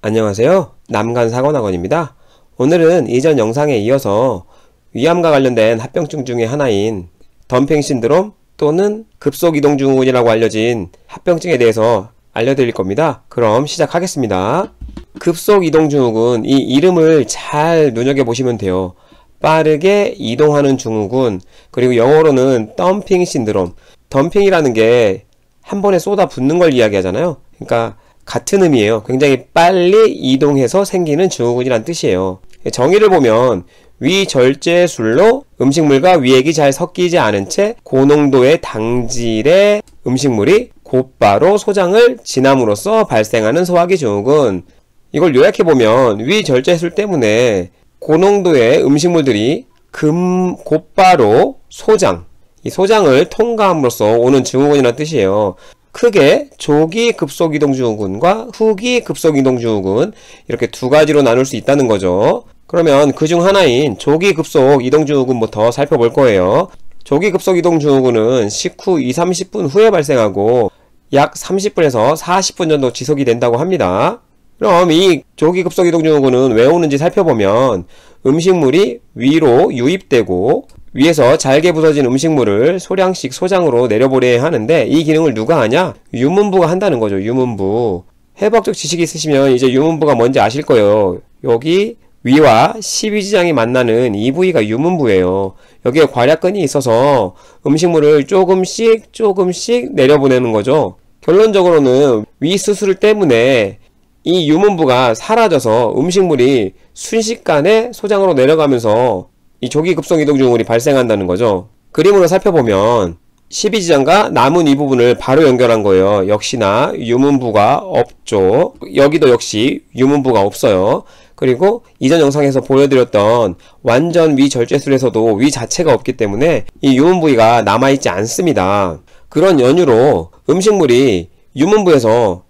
안녕하세요. 남간사관학원입니다. 오늘은 이전 영상에 이어서 위암과 관련된 합병증 중에 하나인 덤핑 신드롬 또는 급속이동증후군이라고 알려진 합병증에 대해서 알려드릴 겁니다. 그럼 시작하겠습니다. 급속이동증후군, 이 이름을 잘 눈여겨보시면 돼요. 빠르게 이동하는 증후군, 그리고 영어로는 덤핑 신드롬. 덤핑이라는 게 한 번에 쏟아 붓는 걸 이야기하잖아요. 그러니까 같은 의미예요. 굉장히 빨리 이동해서 생기는 증후군이란 뜻이에요. 정의를 보면 위절제술로 음식물과 위액이 잘 섞이지 않은 채 고농도의 당질의 음식물이 곧바로 소장을 지남으로써 발생하는 소화기 증후군. 이걸 요약해보면 위절제술 때문에 고농도의 음식물들이 곧바로 소장, 이 소장을 통과함으로써 오는 증후군이라는 뜻이에요. 크게 조기 급속이동증후군과 후기 급속이동증후군, 이렇게 두 가지로 나눌 수 있다는 거죠. 그러면 그 중 하나인 조기 급속이동증후군부터 살펴볼 거예요. 조기 급속이동증후군은 식후 20-30분 후에 발생하고 약 30분에서 40분 정도 지속이 된다고 합니다. 그럼 이 조기 급속이동증후군은 왜 오는지 살펴보면 음식물이 위로 유입되고 위에서 잘게 부서진 음식물을 소량씩 소장으로 내려보내야 하는데, 이 기능을 누가 하냐? 유문부가 한다는 거죠. 유문부. 해부학적 지식이 있으시면 이제 유문부가 뭔지 아실 거예요. 여기 위와 십이지장이 만나는 이 부위가 유문부예요. 여기에 괄약근이 있어서 음식물을 조금씩 내려보내는 거죠. 결론적으로는 위 수술 때문에 이 유문부가 사라져서 음식물이 순식간에 소장으로 내려가면서 이 조기 급속이동증후군이 발생한다는 거죠. 그림으로 살펴보면 12지장과 남은 이 부분을 바로 연결한 거예요. 역시나 유문부가 없죠. 여기도 역시 유문부가 없어요. 그리고 이전 영상에서 보여드렸던 완전 위절제술에서도 위 자체가 없기 때문에 이 유문부위가 남아있지 않습니다. 그런 연유로 음식물이 유문부에서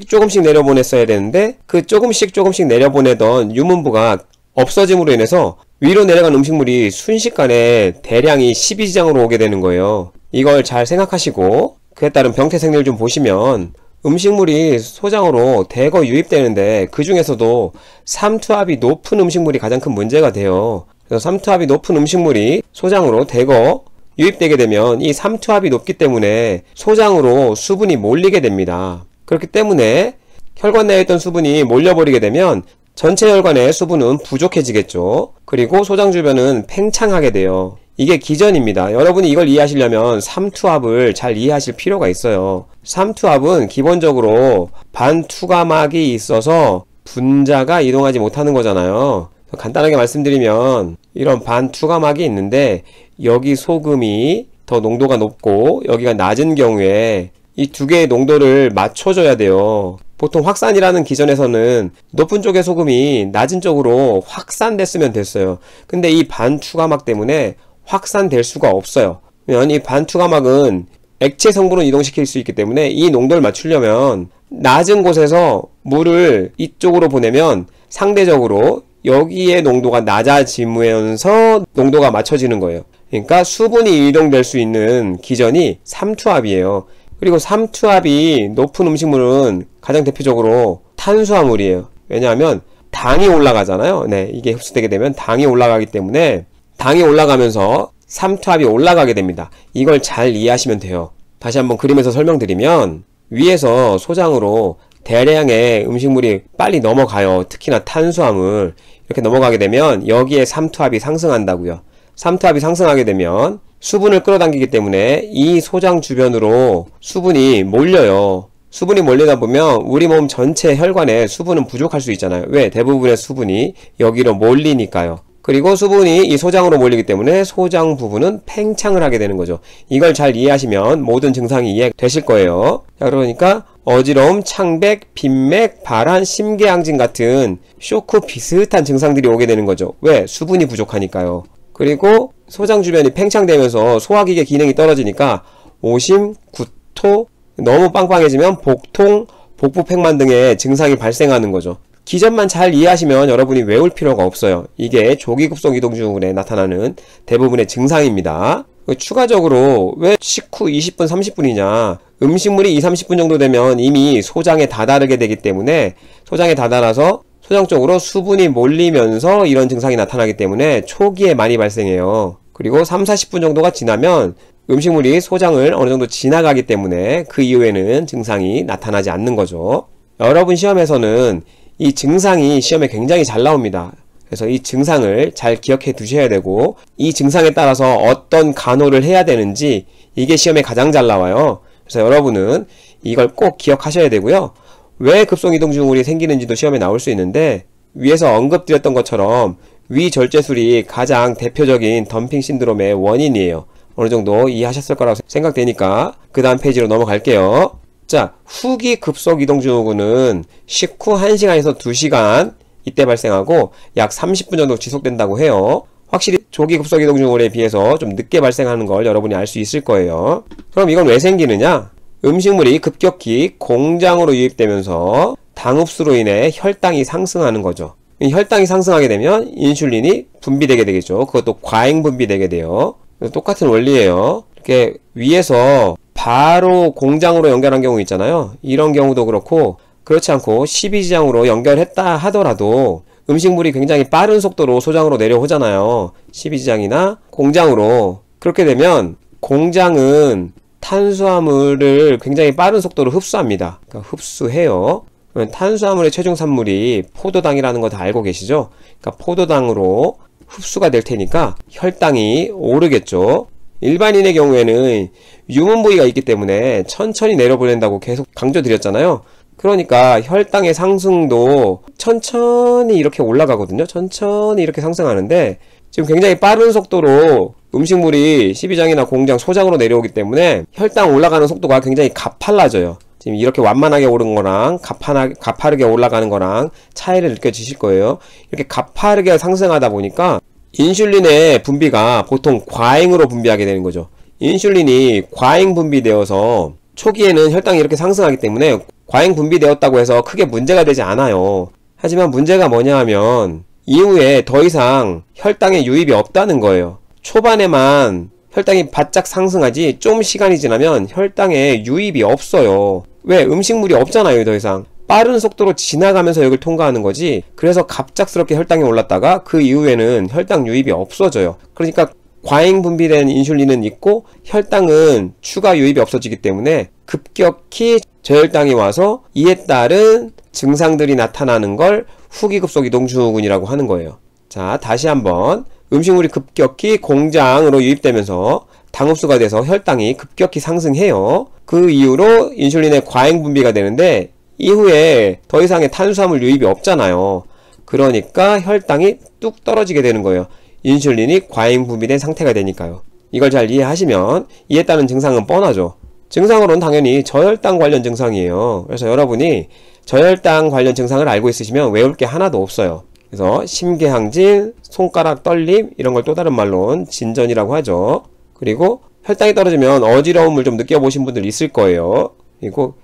조금씩 내려보냈어야 되는데, 그 조금씩 내려보내던 유문부가 없어짐으로 인해서 위로 내려간 음식물이 순식간에 대량이 12지장으로 오게 되는 거예요. 이걸 잘 생각하시고 그에 따른 병태 생리를 좀 보시면 음식물이 소장으로 대거 유입되는데, 그 중에서도 삼투압이 높은 음식물이 가장 큰 문제가 돼요. 그래서 삼투압이 높은 음식물이 소장으로 대거 유입되게 되면 이 삼투압이 높기 때문에 소장으로 수분이 몰리게 됩니다. 그렇기 때문에 혈관 내에 있던 수분이 몰려버리게 되면 전체 혈관의 수분은 부족해지겠죠. 그리고 소장 주변은 팽창하게 돼요. 이게 기전입니다. 여러분이 이걸 이해하시려면 삼투압을 잘 이해하실 필요가 있어요. 삼투압은 기본적으로 반투가막이 있어서 분자가 이동하지 못하는 거잖아요. 간단하게 말씀드리면 이런 반투가막이 있는데, 여기 소금이 더 농도가 높고 여기가 낮은 경우에 이 두 개의 농도를 맞춰줘야 돼요. 보통 확산이라는 기전에서는 높은 쪽의 소금이 낮은 쪽으로 확산됐으면 됐어요. 근데 이 반투가막 때문에 확산될 수가 없어요. 왜냐면 이 반투가막은 액체 성분을 이동시킬 수 있기 때문에 이 농도를 맞추려면 낮은 곳에서 물을 이쪽으로 보내면 상대적으로 여기에 농도가 낮아지면서 농도가 맞춰지는 거예요. 그러니까 수분이 이동될 수 있는 기전이 삼투압이에요. 그리고 삼투압이 높은 음식물은 가장 대표적으로 탄수화물이에요. 왜냐하면 당이 올라가잖아요. 네, 이게 흡수되게 되면 당이 올라가기 때문에 당이 올라가면서 삼투압이 올라가게 됩니다. 이걸 잘 이해하시면 돼요. 다시 한번 그림에서 설명드리면 위에서 소장으로 대량의 음식물이 빨리 넘어가요. 특히나 탄수화물. 이렇게 넘어가게 되면 여기에 삼투압이 상승한다고요. 삼투압이 상승하게 되면 수분을 끌어당기기 때문에 이 소장 주변으로 수분이 몰려요. 수분이 몰리다 보면 우리 몸 전체 혈관에 수분은 부족할 수 있잖아요. 왜? 대부분의 수분이 여기로 몰리니까요. 그리고 수분이 이 소장으로 몰리기 때문에 소장 부분은 팽창을 하게 되는 거죠. 이걸 잘 이해하시면 모든 증상이 이해되실 거예요. 자, 그러니까 어지러움, 창백, 빈맥, 발한, 심계항진 같은 쇼크 비슷한 증상들이 오게 되는 거죠. 왜? 수분이 부족하니까요. 그리고 소장 주변이 팽창되면서 소화기계 기능이 떨어지니까 오심, 구토, 너무 빵빵해지면 복통, 복부팽만 등의 증상이 발생하는 거죠. 기전만 잘 이해하시면 여러분이 외울 필요가 없어요. 이게 조기 급속이동증후군에 나타나는 대부분의 증상입니다. 추가적으로 왜 식후 20분, 30분이냐? 음식물이 2, 30분 정도 되면 이미 소장에 다다르게 되기 때문에 소장에 다다라서 소장 쪽으로 수분이 몰리면서 이런 증상이 나타나기 때문에 초기에 많이 발생해요. 그리고 3, 40분 정도가 지나면 음식물이 소장을 어느 정도 지나가기 때문에 그 이후에는 증상이 나타나지 않는 거죠. 여러분 시험에서는 이 증상이 시험에 굉장히 잘 나옵니다. 그래서 이 증상을 잘 기억해 두셔야 되고 이 증상에 따라서 어떤 간호를 해야 되는지 이게 시험에 가장 잘 나와요. 그래서 여러분은 이걸 꼭 기억하셔야 되고요. 왜 급성이동증후군이 생기는지도 시험에 나올 수 있는데 위에서 언급드렸던 것처럼 위절제술이 가장 대표적인 덤핑 신드롬의 원인이에요. 어느 정도 이해하셨을 거라고 생각되니까 그 다음 페이지로 넘어갈게요. 자, 후기 급속이동증후군은 식후 1시간에서 2시간 이때 발생하고 약 30분 정도 지속된다고 해요. 확실히 조기 급속이동증후군에 비해서 좀 늦게 발생하는 걸 여러분이 알 수 있을 거예요. 그럼 이건 왜 생기느냐? 음식물이 급격히 공장으로 유입되면서 당흡수로 인해 혈당이 상승하는 거죠. 혈당이 상승하게 되면 인슐린이 분비되게 되겠죠. 그것도 과잉 분비되게 돼요. 똑같은 원리예요. 이렇게 위에서 바로 공장으로 연결한 경우 있잖아요. 이런 경우도 그렇고 그렇지 않고 12지장으로 연결했다 하더라도 음식물이 굉장히 빠른 속도로 소장으로 내려오잖아요. 12지장이나 공장으로. 그렇게 되면 공장은 탄수화물을 굉장히 빠른 속도로 흡수합니다. 그러니까 흡수해요. 탄수화물의 최종 산물이 포도당이라는 거 다 알고 계시죠? 그러니까 포도당으로 흡수가 될 테니까 혈당이 오르겠죠. 일반인의 경우에는 유문 부위가 있기 때문에 천천히 내려보낸다고 계속 강조드렸잖아요. 그러니까 혈당의 상승도 천천히 이렇게 올라가거든요. 천천히 이렇게 상승하는데 지금 굉장히 빠른 속도로 음식물이 12장이나 공장, 소장으로 내려오기 때문에 혈당 올라가는 속도가 굉장히 가팔라져요. 지금 이렇게 완만하게 오른 거랑 가파르게 올라가는 거랑 차이를 느껴지실 거예요. 이렇게 가파르게 상승하다 보니까 인슐린의 분비가 보통 과잉으로 분비하게 되는 거죠. 인슐린이 과잉 분비되어서 초기에는 혈당이 이렇게 상승하기 때문에 과잉 분비되었다고 해서 크게 문제가 되지 않아요. 하지만 문제가 뭐냐 하면 이후에 더 이상 혈당의 유입이 없다는 거예요. 초반에만 혈당이 바짝 상승하지 좀 시간이 지나면 혈당에 유입이 없어요. 왜? 음식물이 없잖아요. 더 이상 빠른 속도로 지나가면서 여기를 통과하는 거지. 그래서 갑작스럽게 혈당이 올랐다가 그 이후에는 혈당 유입이 없어져요. 그러니까 과잉 분비된 인슐린은 있고 혈당은 추가 유입이 없어지기 때문에 급격히 저혈당이 와서 이에 따른 증상들이 나타나는 걸 후기급속이동증후군이라고 하는 거예요. 자, 다시 한번 음식물이 급격히 공장으로 유입되면서 당흡수가 돼서 혈당이 급격히 상승해요. 그 이후로 인슐린의 과잉 분비가 되는데 이후에 더 이상의 탄수화물 유입이 없잖아요. 그러니까 혈당이 뚝 떨어지게 되는 거예요. 인슐린이 과잉 분비된 상태가 되니까요. 이걸 잘 이해하시면 이에 따른 증상은 뻔하죠. 증상으로는 당연히 저혈당 관련 증상이에요. 그래서 여러분이 저혈당 관련 증상을 알고 있으시면 외울 게 하나도 없어요. 그래서 심계항진, 손가락 떨림 이런 걸 또 다른 말로는 진전이라고 하죠. 그리고 혈당이 떨어지면 어지러움을 좀 느껴보신 분들 있을 거예요. 그리고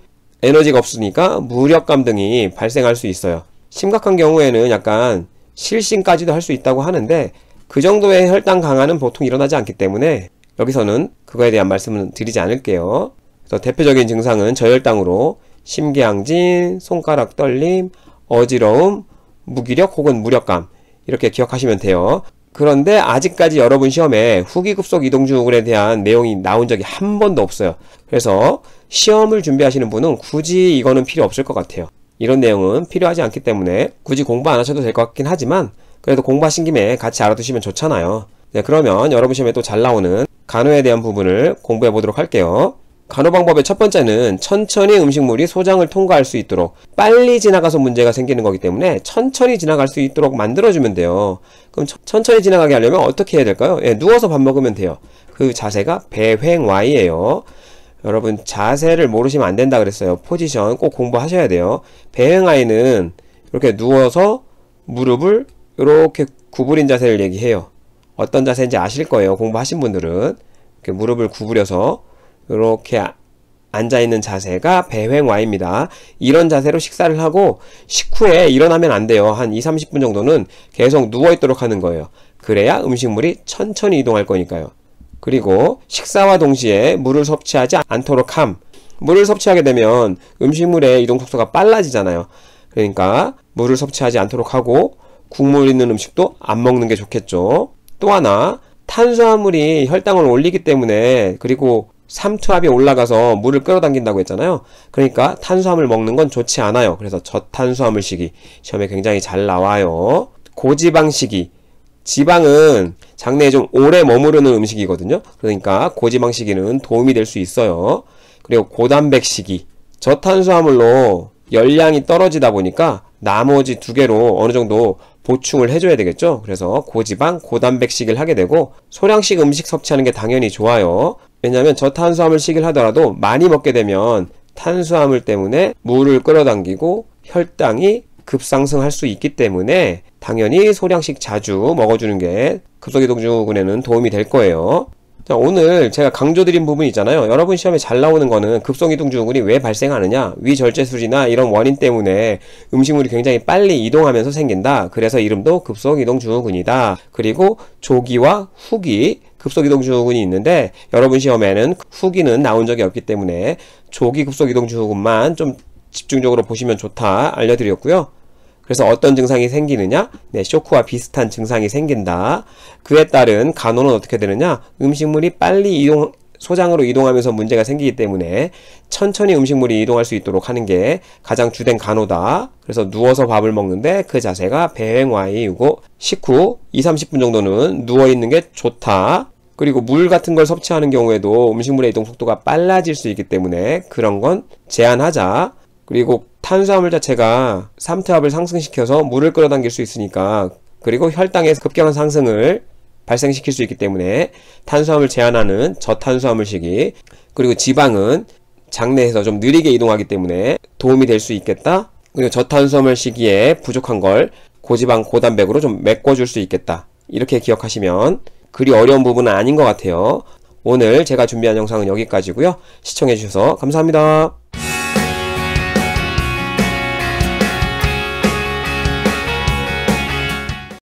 에너지가 없으니까 무력감 등이 발생할 수 있어요. 심각한 경우에는 약간 실신까지도 할 수 있다고 하는데 그 정도의 혈당 강화는 보통 일어나지 않기 때문에 여기서는 그거에 대한 말씀은 드리지 않을게요. 그래서 대표적인 증상은 저혈당으로 심계항진, 손가락 떨림, 어지러움, 무기력 혹은 무력감 이렇게 기억하시면 돼요. 그런데 아직까지 여러분 시험에 후기급속이동증후군에 대한 내용이 나온 적이 한 번도 없어요. 그래서 시험을 준비하시는 분은 굳이 이거는 필요 없을 것 같아요. 이런 내용은 필요하지 않기 때문에 굳이 공부 안 하셔도 될 것 같긴 하지만 그래도 공부하신 김에 같이 알아두시면 좋잖아요. 네, 그러면 여러분 시험에 또 잘 나오는 간호에 대한 부분을 공부해 보도록 할게요. 간호 방법의 첫 번째는 천천히 음식물이 소장을 통과할 수 있도록 빨리 지나가서 문제가 생기는 거기 때문에 천천히 지나갈 수 있도록 만들어주면 돼요. 그럼 천천히 지나가게 하려면 어떻게 해야 될까요? 예, 누워서 밥 먹으면 돼요. 그 자세가 배횡Y예요. 여러분 자세를 모르시면 안 된다 그랬어요. 포지션 꼭 공부하셔야 돼요. 배횡Y는 이렇게 누워서 무릎을 이렇게 구부린 자세를 얘기해요. 어떤 자세인지 아실 거예요. 공부하신 분들은 이렇게 무릎을 구부려서 이렇게 앉아있는 자세가 배횡Y입니다. 이런 자세로 식사를 하고 식후에 일어나면 안 돼요. 한 2~30분 정도는 계속 누워있도록 하는 거예요. 그래야 음식물이 천천히 이동할 거니까요. 그리고 식사와 동시에 물을 섭취하지 않도록 함. 물을 섭취하게 되면 음식물의 이동 속도가 빨라지잖아요. 그러니까 물을 섭취하지 않도록 하고 국물 있는 음식도 안 먹는 게 좋겠죠. 또 하나, 탄수화물이 혈당을 올리기 때문에, 그리고 삼투압이 올라가서 물을 끌어당긴다고 했잖아요. 그러니까 탄수화물 먹는 건 좋지 않아요. 그래서 저탄수화물식이 시험에 굉장히 잘 나와요. 고지방식이, 지방은 장내에 좀 오래 머무르는 음식이거든요. 그러니까 고지방식이는 도움이 될 수 있어요. 그리고 고단백식이, 저탄수화물로 열량이 떨어지다 보니까 나머지 두 개로 어느 정도 보충을 해줘야 되겠죠. 그래서 고지방, 고단백식을 하게 되고, 소량씩 음식 섭취하는 게 당연히 좋아요. 왜냐하면 저탄수화물식을 하더라도 많이 먹게 되면 탄수화물 때문에 물을 끌어당기고 혈당이 급상승할 수 있기 때문에 당연히 소량씩 자주 먹어주는 게 급속이동증후군에는 도움이 될 거예요. 자, 오늘 제가 강조드린 부분 있잖아요. 여러분 시험에 잘 나오는 거는 급속이동증후군이 왜 발생하느냐, 위절제술이나 이런 원인 때문에 음식물이 굉장히 빨리 이동하면서 생긴다. 그래서 이름도 급속이동증후군이다. 그리고 조기와 후기 급속이동증후군이 있는데, 여러분 시험에는 후기는 나온 적이 없기 때문에 조기 급속이동증후군만 좀 집중적으로 보시면 좋다 알려드렸고요. 그래서 어떤 증상이 생기느냐? 네, 쇼크와 비슷한 증상이 생긴다. 그에 따른 간호는 어떻게 되느냐? 음식물이 빨리 소장으로 이동하면서 문제가 생기기 때문에 천천히 음식물이 이동할 수 있도록 하는 게 가장 주된 간호다. 그래서 누워서 밥을 먹는데 그 자세가 배행와이이고, 식후 20-30분 정도는 누워있는 게 좋다. 그리고 물 같은 걸 섭취하는 경우에도 음식물의 이동 속도가 빨라질 수 있기 때문에 그런 건 제한하자. 그리고 탄수화물 자체가 삼투압을 상승시켜서 물을 끌어당길 수 있으니까, 그리고 혈당의 급격한 상승을 발생시킬 수 있기 때문에 탄수화물 제한하는 저탄수화물식이, 그리고 지방은 장내에서 좀 느리게 이동하기 때문에 도움이 될 수 있겠다. 그리고 저탄수화물 시기에 부족한 걸 고지방 고단백으로 좀 메꿔줄 수 있겠다. 이렇게 기억하시면 그리 어려운 부분은 아닌 것 같아요. 오늘 제가 준비한 영상은 여기까지고요. 시청해주셔서 감사합니다.